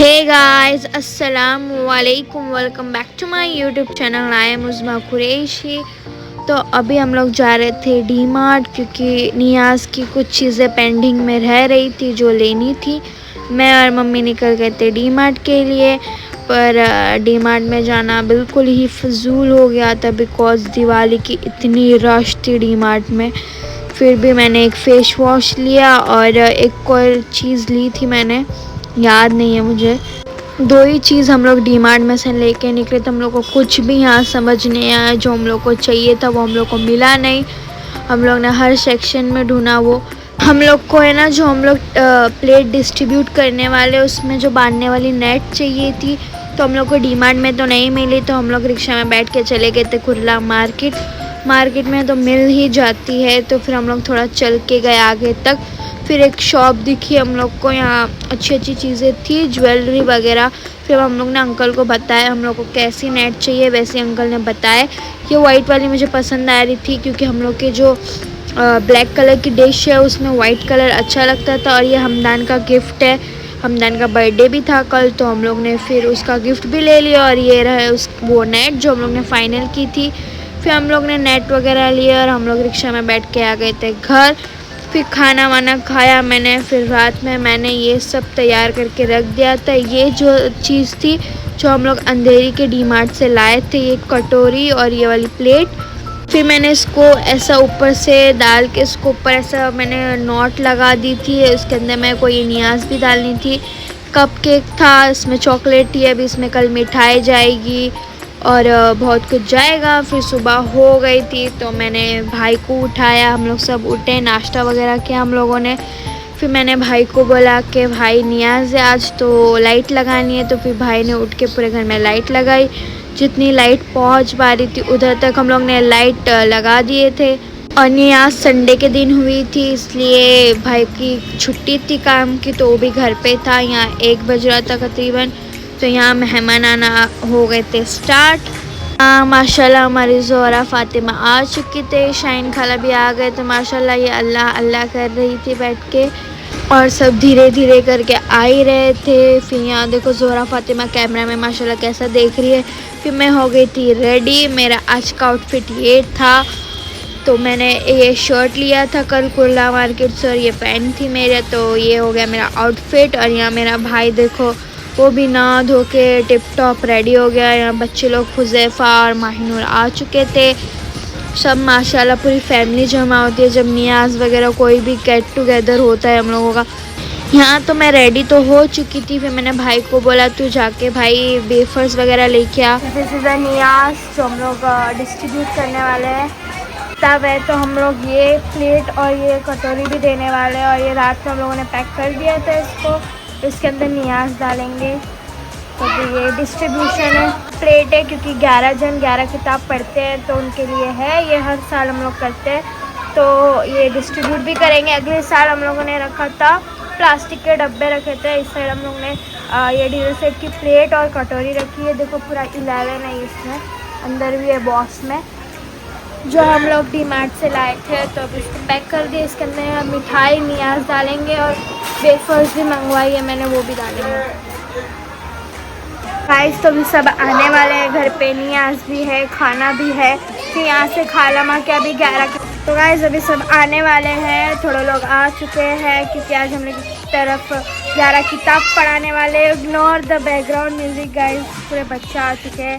हे guys अस्सलाम वालेकुम, welcome back to my YouTube channel. I am Uzma Qureshi. तो अभी हम लोग जा रहे थे डी मार्ट क्योंकि नियाज़ की कुछ चीज़ें पेंडिंग में रह रही थी जो लेनी थी। मैं और मम्मी निकल गए थे डी मार्ट के लिए, पर डी मार्ट में जाना बिल्कुल ही फजूल हो गया था बिकॉज़ दिवाली की इतनी रश थी डी मार्ट में। फिर भी मैंने एक फ़ेस वॉश लिया और एक और चीज़ ली थी, मैंने याद नहीं है मुझे। दो ही चीज़ हम लोग डी मार्ट में से लेके निकले तो हम लोग को कुछ भी यहाँ समझ नहीं आया। जो हम लोग को चाहिए था वो हम लोग को मिला नहीं। हम लोग ने हर सेक्शन में ढूंढा। वो हम लोग को है ना, जो हम लोग प्लेट डिस्ट्रीब्यूट करने वाले उसमें जो बांधने वाली नेट चाहिए थी, तो हम लोग को डी मार्ट में तो नहीं मिली। तो हम लोग रिक्शा में बैठ के चले गए थे कुरला मार्केट में तो मिल ही जाती है। तो फिर हम लोग थोड़ा चल के गए आगे तक। फिर एक शॉप दिखी हम लोग को, यहाँ अच्छी अच्छी चीज़ें थी, ज्वेलरी वगैरह। फिर हम लोग ने अंकल को बताया हम लोग को कैसी नेट चाहिए, वैसे अंकल ने बताया। ये वाइट वाली मुझे पसंद आ रही थी क्योंकि हम लोग के जो ब्लैक कलर की डिश है उसमें वाइट कलर अच्छा लगता था। और ये हमदान का गिफ्ट है, हमदान का बर्थडे भी था कल, तो हम लोग ने फिर उसका गिफ्ट भी ले लिया। और ये रहा वो नेट जो हम लोग ने फ़ाइनल की थी। फिर हम लोग ने नेट वगैरह लिया और हम लोग रिक्शा में बैठ के आ गए थे घर। फिर खाना वाना खाया मैंने। फिर रात में मैंने ये सब तैयार करके रख दिया था। ये जो चीज़ थी जो हम लोग अंधेरी के डी मार्ट से लाए थे, ये कटोरी और ये वाली प्लेट। फिर मैंने इसको ऐसा ऊपर से डाल के इसको ऊपर ऐसा मैंने नॉट लगा दी थी। इसके अंदर मैं कोई नियाज़ भी डालनी थी। कप केक था, इसमें चॉकलेट थी, अभी इसमें कल मिठाई जाएगी और बहुत कुछ जाएगा। फिर सुबह हो गई थी तो मैंने भाई को उठाया, हम लोग सब उठे, नाश्ता वगैरह किया हम लोगों ने। फिर मैंने भाई को बोला कि भाई नियाज़ है आज तो लाइट लगानी है। तो फिर भाई ने उठ के पूरे घर में लाइट लगाई। जितनी लाइट पहुंच पा रही थी उधर तक हम लोग ने लाइट लगा दिए थे। और नियाज़ संडे के दिन हुई थी इसलिए भाई की छुट्टी थी काम की, तो वो भी घर पे था। यहाँ 1 बज रहा था तकरीबन, तो यहाँ मेहमान आना हो गए थे स्टार्ट। माशाल्लाह हमारी ज़ोहरा फ़ातिमा आ चुकी थे, शाइन खाला भी आ गए थे। माशाल्लाह ये अल्लाह अल्लाह कर रही थी बैठ के और सब धीरे धीरे करके आ ही रहे थे। फिर यहाँ देखो ज़ोहरा फ़ातिमा कैमरा में माशाल्लाह कैसा देख रही है। फिर मैं हो गई थी रेडी। मेरा आज का आउटफिट ये था। तो मैंने ये शर्ट लिया था कल कुरला मार्केट से और ये पैंट थी मेरे, तो ये हो गया मेरा आउटफिट। और यहाँ मेरा भाई देखो वो भी नहा धो के टिप टॉप रेडी हो गया। यहाँ बच्चे लोग हुज़ैफ़ा और माहिनूर आ चुके थे। सब माशाल्लाह पूरी फैमिली जमा होती है जब नियाज़ वगैरह कोई भी गेट टुगेदर होता है हम लोगों का। यहाँ तो मैं रेडी तो हो चुकी थी। फिर मैंने भाई को बोला तू जाके भाई वेफर्स वगैरह लेके आ। दिस इज़ नियाज़ जो हम लोग डिस्ट्रीब्यूट करने वाले हैं तब है। तो हम लोग ये प्लेट और ये कटोरी भी देने वाले हैं और ये रात में हम लोगों ने पैक कर दिया था इसको। इसके अंदर नियाज़ डालेंगे। तो ये डिस्ट्रीब्यूशन है, प्लेट है क्योंकि 11 जन 11 किताब पढ़ते हैं तो उनके लिए है। ये हर साल हम लोग करते हैं तो ये डिस्ट्रीब्यूट भी करेंगे। अगले साल हम लोगों ने रखा था प्लास्टिक के डब्बे रखे थे, इस साइड हम लोग ने ये डिनर सेट की प्लेट और कटोरी रखी है। देखो पूरा 11 है इसमें, अंदर भी है बॉक्स में जो हम लोग डी मार्ट से लाए थे। तो अब इसको पैक कर दिए। इसके अंदर मिठाई नियाज़ डालेंगे और वेफर्स भी मंगवाई है मैंने, वो भी डालेंगे। गाइस तो भी सब आने वाले हैं घर पे, नियाज़ भी है, खाना भी है। फिर यहाँ से खाला माँ के अभी 11 तो गाइस अभी सब आने वाले हैं। थोड़े लोग आ चुके हैं क्योंकि आज हम लोग की तरफ 11 किताब पढ़ाने वाले। Ignore the background music guys, पूरे बच्चे आ चुके हैं।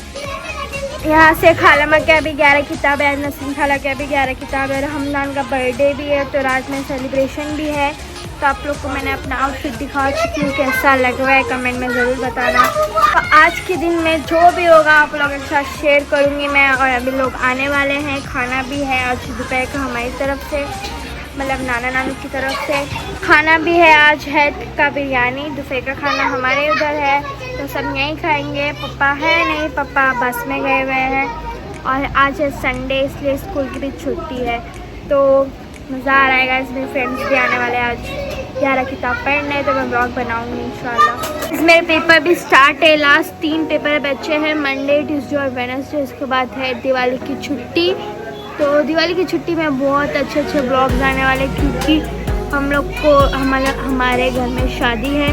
यहाँ से खाला माँ के अभी 11 किताब है, नसीम खाला के अभी 11 किताब है। हमदान का बर्थडे भी है तो रात में सेलिब्रेशन भी है। तो आप लोग को मैंने अपना आउटफिट दिखा चुकी हूँ, कैसा लग रहा है कमेंट में ज़रूर बताना। तो आज के दिन में जो भी होगा आप लोगों के साथ शेयर करूँगी मैं। और अभी लोग आने वाले हैं, खाना भी है आज दोपहर का हमारी तरफ से, मतलब नाना नानू की तरफ से खाना भी है। आज है का बिरयानी, दोपहर का खाना हमारे उधर है तो सब यहीं खाएंगे। पापा है नहीं, पापा बस में गए हुए हैं। और आज है संडे इसलिए स्कूल की भी छुट्टी है तो मज़ा आ रहेगा। इसमें फ्रेंड्स भी आने वाले हैं। आज 11 किताब पढ़ने तो मैं ब्लॉग बनाऊँगी इंशाल्लाह। मेरे पेपर भी स्टार्ट है, लास्ट 3 पेपर बच्चे हैं, मंडे ट्यूसडे और वेडनेसडे। इसके बाद है दिवाली की छुट्टी। तो दिवाली की छुट्टी में बहुत अच्छे ब्लॉग्स आने वाले क्योंकि हम लोग को हमारे घर में शादी है,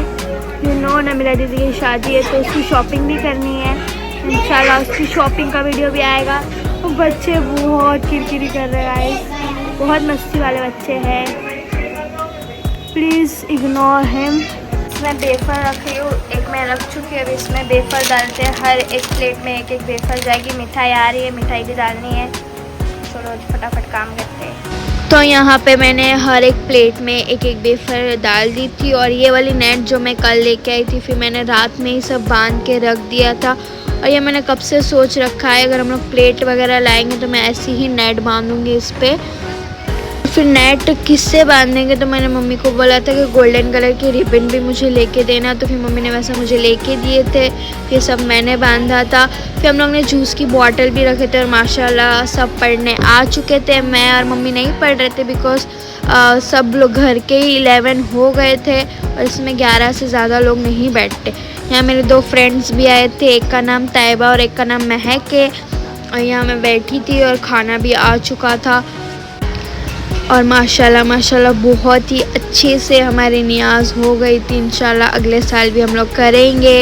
यू नो, नमिला दीदी की शादी है, तो उसकी शॉपिंग भी करनी है। इंशाल्लाह उसकी शॉपिंग का वीडियो भी आएगा। तो बच्चे बहुत किरकिरी कर रहे हैं गाइस, बहुत मस्ती वाले बच्चे हैं, प्लीज़ इग्नोर हिम। इसमें बेफर रखी हूँ, एक मैं रख चुकी हूँ। अब इसमें बेफर डालते हैं, हर एक प्लेट में एक एक बेफर जाएगी। मिठाई आ रही है, मिठाई भी डालनी है। चलो फटाफट काम करते हैं। तो यहाँ पे मैंने हर एक प्लेट में एक एक बेफर डाल दी थी। और ये वाली नेट जो मैं कल लेके आई थी, फिर मैंने रात में ही सब बांध के रख दिया था। और ये मैंने कब से सोच रखा है, अगर हम लोग प्लेट वगैरह लाएंगे तो मैं ऐसी ही नेट बांधूंगी इस पर। फिर नेट किससे बांधेंगे, तो मैंने मम्मी को बोला था कि गोल्डन कलर की रिबन भी मुझे लेके देना। तो फिर मम्मी ने वैसा मुझे लेके दिए थे, ये सब मैंने बांधा था। फिर हम लोग ने जूस की बॉटल भी रखे थे और माशाल्लाह सब पढ़ने आ चुके थे। मैं और मम्मी नहीं पढ़ रहे थे बिकॉज सब लोग घर के ही 11 हो गए थे और इसमें 11 से ज़्यादा लोग नहीं बैठते। यहाँ मेरे 2 फ्रेंड्स भी आए थे, एक का नाम तैयबा और एक का नाम महक है। और यहाँ मैं बैठी थी और खाना भी आ चुका था। और माशाल्लाह माशाल्लाह बहुत ही अच्छे से हमारी नियाज़ हो गई थी। इंशाल्लाह अगले साल भी हम लोग करेंगे।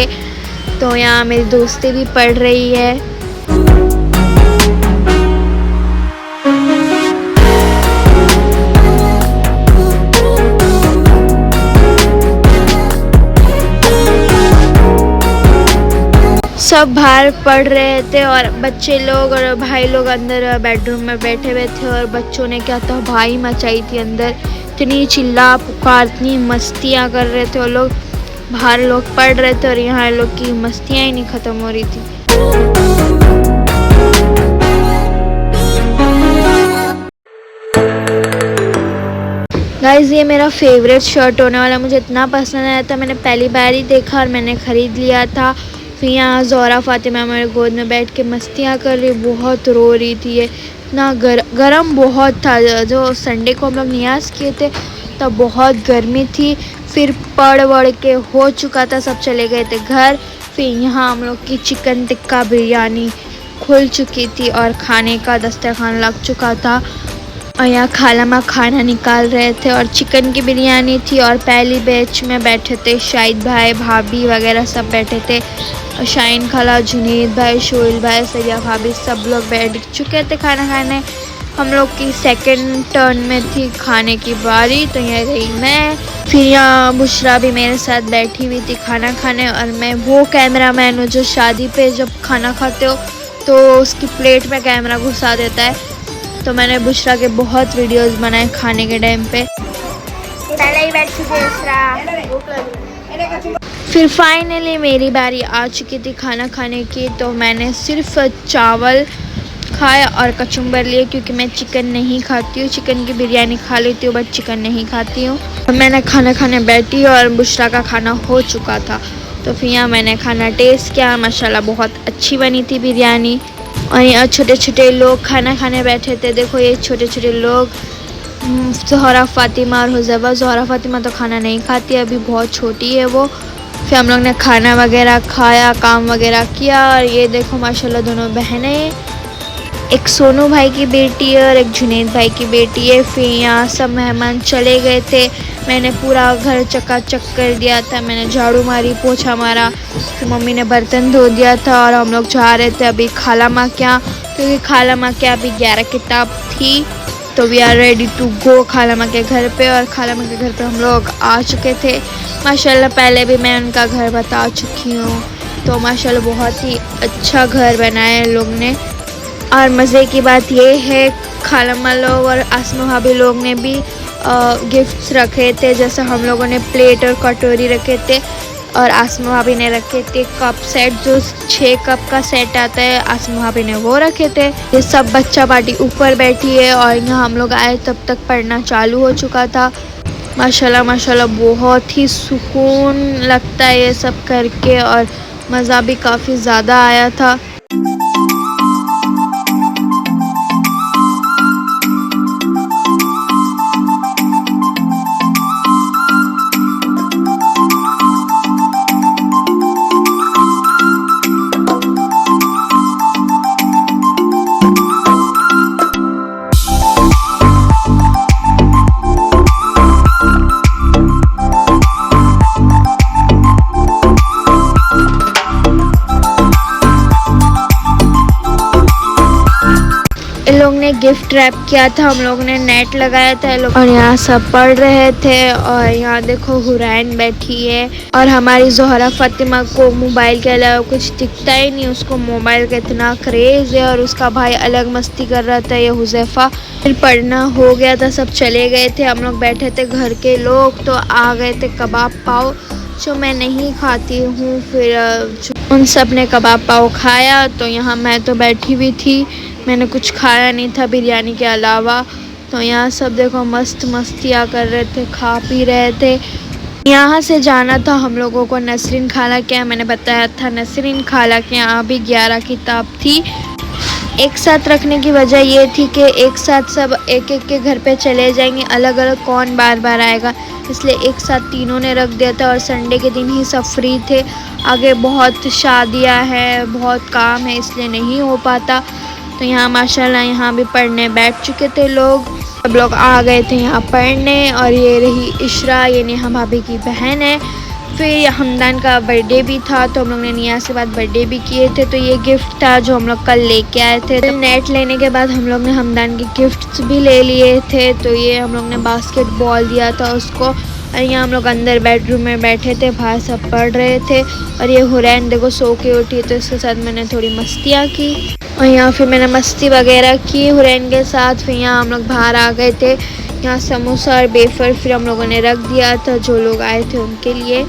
तो यहाँ मेरी दोस्ती भी पढ़ रही है। सब बाहर पढ़ रहे थे और बच्चे लोग और भाई लोग अंदर बेडरूम में बैठे हुए थे। और बच्चों ने क्या तबाही मचाई थी अंदर, इतनी चिल्ला पुकार, इतनी मस्तियाँ कर रहे थे। और लोग बाहर लोग पढ़ रहे थे और यहाँ लोग की मस्तियाँ ही नहीं ख़त्म हो रही थी। गाइस ये मेरा फेवरेट शर्ट होने वाला, मुझे इतना पसंद आया था, मैंने पहली बार ही देखा और मैंने ख़रीद लिया था। फिर यहाँ ज़ोहरा फ़ातिमा मेरे गोद में बैठ के मस्तियाँ कर रही, बहुत रो रही थी। ये इतना गरम बहुत था। जो संडे को हम लोग नियाज़ किए थे तब बहुत गर्मी थी। फिर पढ़ वढ़ के हो चुका था, सब चले गए थे घर। फिर यहाँ हम लोग की चिकन टिक्का बिरयानी खुल चुकी थी और खाने का दस्तरखान लग चुका था। और यहाँ खालामा खाना निकाल रहे थे और चिकन की बिरयानी थी। और पहली बैच में बैठे थे शाहिद भाई, भाभी वगैरह सब बैठे थे। और शाइन खाला, जुनीद भाई, शोइल भाई, सरिया भाभी सब लोग बैठ चुके थे खाना खाने। हम लोग की सेकंड टर्न में थी खाने की बारी, तो यहाँ रही मैं। फिर यहाँ बुशरा भी मेरे साथ बैठी हुई थी खाना खाने। और मैं वो कैमरामैन हूँ जो शादी पे जब खाना खाते हो तो उसकी प्लेट में कैमरा घुसा देता है। तो मैंने बुशरा के बहुत वीडियोस बनाए खाने के टाइम पे। पहले ही बैठ चुके बुशरा। फिर फाइनली मेरी बारी आ चुकी थी खाना खाने की। तो मैंने सिर्फ चावल खाया और कचुम्बर लिए, क्योंकि मैं चिकन नहीं खाती हूँ। चिकन की बिरयानी खा लेती हूँ बट चिकन नहीं खाती हूँ। मैंने खाना खाने बैठी और बुशरा का खाना हो चुका था। तो फिर यहाँ मैंने खाना टेस्ट किया, माशाल्लाह बहुत अच्छी बनी थी बिरयानी। और यहाँ छोटे छोटे लोग खाना खाने बैठे थे। देखो ये छोटे छोटे लोग, ज़ोहरा फ़ातिमा और हुज़ैफा। ज़ोहरा फ़ातिमा तो खाना नहीं खाती, अभी बहुत छोटी है वो। फिर हम लोग ने खाना वगैरह खाया, काम वगैरह किया। और ये देखो माशाल्लाह दोनों बहनें, एक सोनू भाई की बेटी है और एक जुनैद भाई की बेटी है। फिर यहाँ सब मेहमान चले गए थे, मैंने पूरा घर चकाचक कर दिया था। मैंने झाड़ू मारी, पोछा मारा, फिर मम्मी ने बर्तन धो दिया था। और हम लोग जा रहे थे अभी खालामा के यहाँ, क्योंकि खालामा के अभी 11 किताब थी। तो we are ready to go खालामा के घर पे। और खालामा के घर पे हम लोग आ चुके थे। माशाल्लाह पहले भी मैं उनका घर बता चुकी हूँ। तो माशाल्लाह बहुत ही अच्छा घर बनाया है लोग ने। और मज़े की बात ये है, खालामा लोग और आसमा भाभी लोग ने भी गिफ्ट्स रखे थे। जैसे हम लोगों ने प्लेट और कटोरी रखे थे और आसमा भाभी ने रखे थे कप सेट, जो 6 कप का सेट आता है, आसमा भाभी ने वो रखे थे। ये सब बच्चा पार्टी ऊपर बैठी है और यहाँ हम लोग आए तब तक पढ़ना चालू हो चुका था। माशाल्लाह माशाल्लाह बहुत ही सुकून लगता है ये सब करके और मज़ा भी काफ़ी ज़्यादा आया था। ने गिफ्ट रैप किया था, हम लोगों ने नेट लगाया था लोग, और यहाँ सब पढ़ रहे थे। और यहाँ देखो हुरैन बैठी है, और हमारी ज़ोहरा फातिमा को मोबाइल के अलावा कुछ दिखता ही नहीं, उसको मोबाइल का इतना क्रेज़ है। और उसका भाई अलग मस्ती कर रहा था, ये हुज़ैफ़ा। फिर पढ़ना हो गया था, सब चले गए थे, हम लोग बैठे थे घर के लोग। तो आ गए थे कबाब पाव, जो मैं नहीं खाती हूँ। फिर उन सब ने कबाब पाव खाया। तो यहाँ मैं तो बैठी हुई थी, मैंने कुछ खाया नहीं था बिरयानी के अलावा। तो यहाँ सब देखो मस्त मस्तियाँ कर रहे थे, खा पी रहे थे। यहाँ से जाना था हम लोगों को नसरीन खाला के यहाँ, मैंने बताया था नसरीन खाला के यहाँ भी 11 किताब थी। एक साथ रखने की वजह ये थी कि एक साथ सब एक एक के घर पे चले जाएंगे, अलग अलग कौन बार बार आएगा, इसलिए एक साथ तीनों ने रख दिया था। और संडे के दिन ही सब फ्री थे, आगे बहुत शादियां हैं, बहुत काम है, इसलिए नहीं हो पाता। तो यहाँ माशाल्लाह यहाँ भी पढ़ने बैठ चुके थे लोग, सब लोग आ गए थे यहाँ पढ़ने। और ये रही इशरा, ये नेहा भाभी की बहन है। फिर हमदान का बर्थडे भी था, तो हम लोग ने नियाज़ के बाद बर्थडे भी किए थे। तो ये गिफ्ट था जो हम लोग कल लेके आए थे। तो नेट लेने के बाद हम लोग ने हमदान के गिफ्ट्स भी ले लिए थे। तो ये हम लोग ने बास्केटबॉल दिया था उसको। और यहाँ हम लोग अंदर बेडरूम में बैठे थे, बाहर सब पढ़ रहे थे। और ये हुरैन देखो सो के उठी, तो इसके साथ मैंने थोड़ी मस्तियाँ की। और यहाँ फिर मैंने मस्ती वगैरह की हुरैन के साथ। फिर यहाँ हम लोग बाहर आ गए थे, यहाँ समोसा और बेफर फिर हम लोगों ने रख दिया था जो लोग आए थे उनके लिए।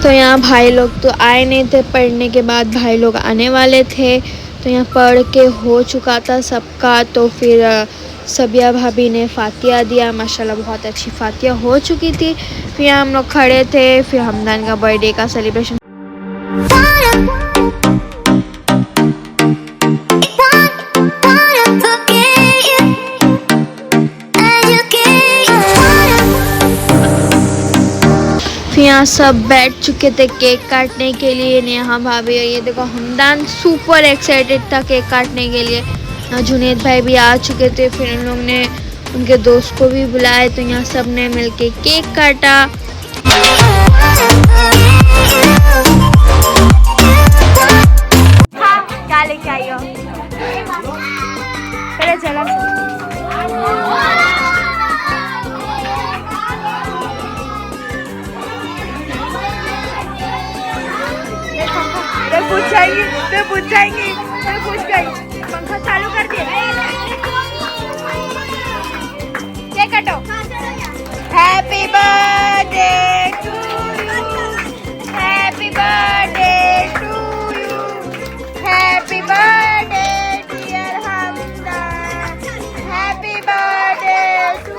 तो यहाँ भाई लोग तो आए नहीं थे, पढ़ने के बाद भाई लोग आने वाले थे। तो यहाँ पढ़ के हो चुका था सबका। तो फिर सबिया भाभी ने फातिया दिया, माशाल्लाह बहुत अच्छी फातिया हो चुकी थी। फिर यहाँ हम लोग खड़े थे, फिर हमदान का बर्थडे का सेलिब्रेशन। यहाँ सब बैठ चुके थे केक काटने के लिए, नेहा भाभी। ये देखो हमदान सुपर एक्साइटेड था केक काटने के लिए। जुनैद भाई भी आ चुके थे, फिर इन लोग ने उनके दोस्त को भी बुलाया। तो यहाँ सब ने मिलके केक काटा। हाँ, क्या लेके आई हो? पूछ जाएंगी, मैं पूछ गई। पंखा चालू कर दिए, केक काटो। Happy birthday to you, happy birthday to you, happy birthday dear Hamdan, happy birthday to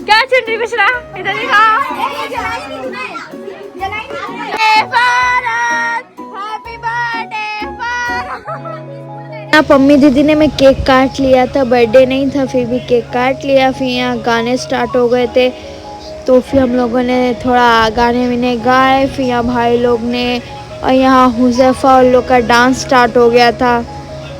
क्या चुनरी बिछड़ा इधर दिखा। पम्मी दीदी ने मैं केक काट लिया था, बर्थडे नहीं था फिर भी केक काट लिया। फिर यहाँ गाने स्टार्ट हो गए थे, तो फिर हम लोगों ने थोड़ा गाने वाने गाए। फिर यहाँ भाई लोग ने, और यहाँ हुज़ैफ़ा और लोग का डांस स्टार्ट हो गया था।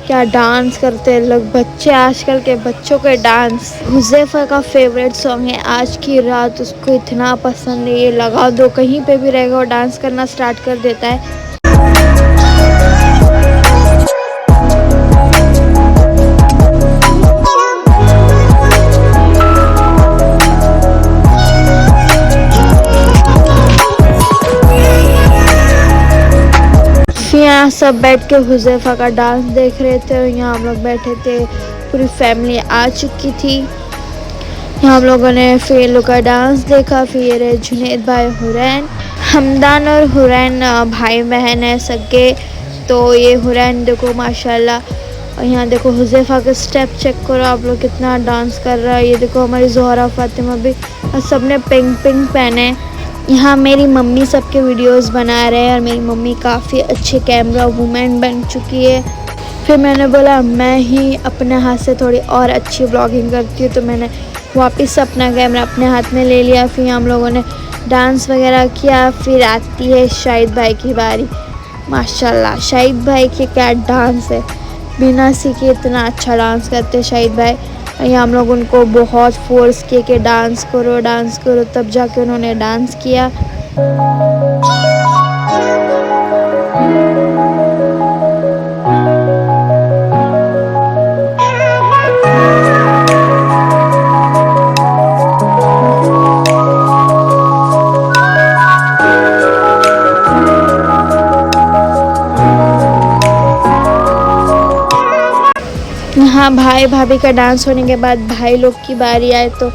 क्या डांस करते हैं लोग, बच्चे, आजकल के बच्चों के डांस। हुज़ैफ़ा का फेवरेट सॉन्ग है आज की रात, उसको इतना पसंद है, ये लगा दो कहीं पे भी रहेगा और डांस करना स्टार्ट कर देता है। यहाँ सब बैठ के हुज़ैफ़ा का डांस देख रहे थे। और यहाँ हम लोग बैठे थे, पूरी फैमिली आ चुकी थी। यहाँ हम लोगों ने फिर लोग का डांस देखा। फिर जुनैद भाई, हुरैन, हमदान और हुरैन भाई बहन है सगे। तो ये हुरैन देखो माशाल्लाह। और यहाँ देखो हुज़ैफ़ा का स्टेप चेक करो आप लोग, कितना डांस कर रहा है। ये देखो हमारी ज़ोहरा फातिमा भी, और सब ने पिंक पिंक पहने। यहाँ मेरी मम्मी सबके वीडियोस बना रहे हैं, और मेरी मम्मी काफ़ी अच्छे कैमरा वूमेन बन चुकी है। फिर मैंने बोला मैं ही अपने हाथ से थोड़ी और अच्छी व्लॉगिंग करती हूँ, तो मैंने वापस अपना कैमरा अपने हाथ में ले लिया। फिर हम लोगों ने डांस वगैरह किया। फिर आती है शाहिद भाई की बारी। माशाल्लाह शाहिद भाई के क्या डांस है, बिना सीखे इतना अच्छा डांस करते शाहिद भाई। यहाँ हम लोग उनको बहुत फोर्स किए कि डांस करो, तब जाके उन्होंने डांस किया। यहाँ भाई भाभी का डांस होने के बाद भाई लोग की बारी आए तो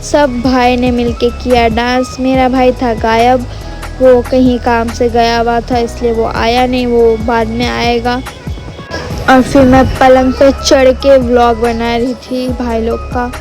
सब भाई ने मिलके किया डांस। मेरा भाई था गायब, वो कहीं काम से गया हुआ था इसलिए वो आया नहीं, वो बाद में आएगा। और फिर मैं पलंग पे चढ़ के व्लॉग बना रही थी भाई लोग का।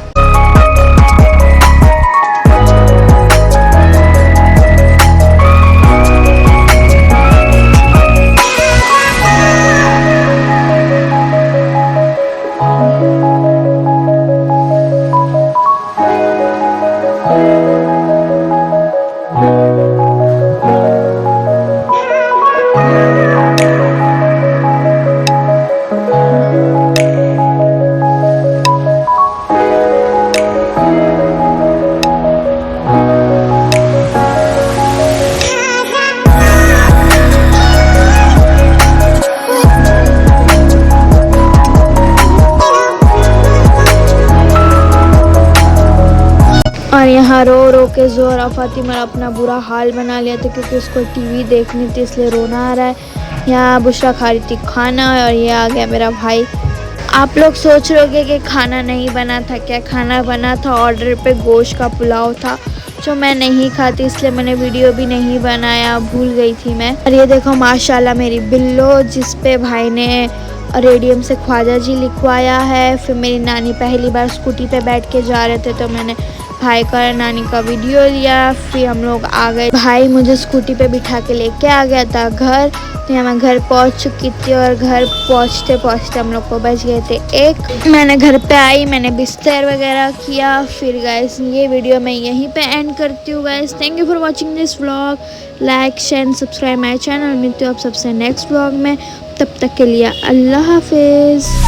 और यहाँ रो रो के ज़ोहरा फातिमा अपना बुरा हाल बना लिया था क्योंकि उसको टीवी देखनी थी इसलिए रोना आ रहा है। यहाँ बुशरा खा रही थी खाना और ये आ गया मेरा भाई। आप लोग सोच रहे होंगे कि खाना नहीं बना था क्या? खाना बना था, ऑर्डर पे गोश्त का पुलाव था जो मैं नहीं खाती इसलिए मैंने वीडियो भी नहीं बनाया, भूल गई थी मैं। और ये देखो माशाल्लाह मेरी बिल्लो जिस पे भाई ने रेडियम से ख्वाजा जी लिखवाया है। फिर मेरी नानी पहली बार स्कूटी पे बैठ के जा रहे थे तो मैंने भाई का और नानी का वीडियो लिया। फिर हम लोग आ गए, भाई मुझे स्कूटी पे बिठा के लेके आ गया था घर। तो मैं घर पहुंच चुकी थी और घर पहुंचते पहुंचते हम लोग को बज गए थे 1। मैंने घर पे आई, मैंने बिस्तर वगैरह किया। फिर गाइस ये वीडियो मैं यहीं पे एंड करती हूँ guys. Thank you for watching this vlog. Like share and subscribe my channel. मिलती हूँ आप सबसे नेक्स्ट व्लॉग में, तब तक के लिए अल्लाह हाफिज़।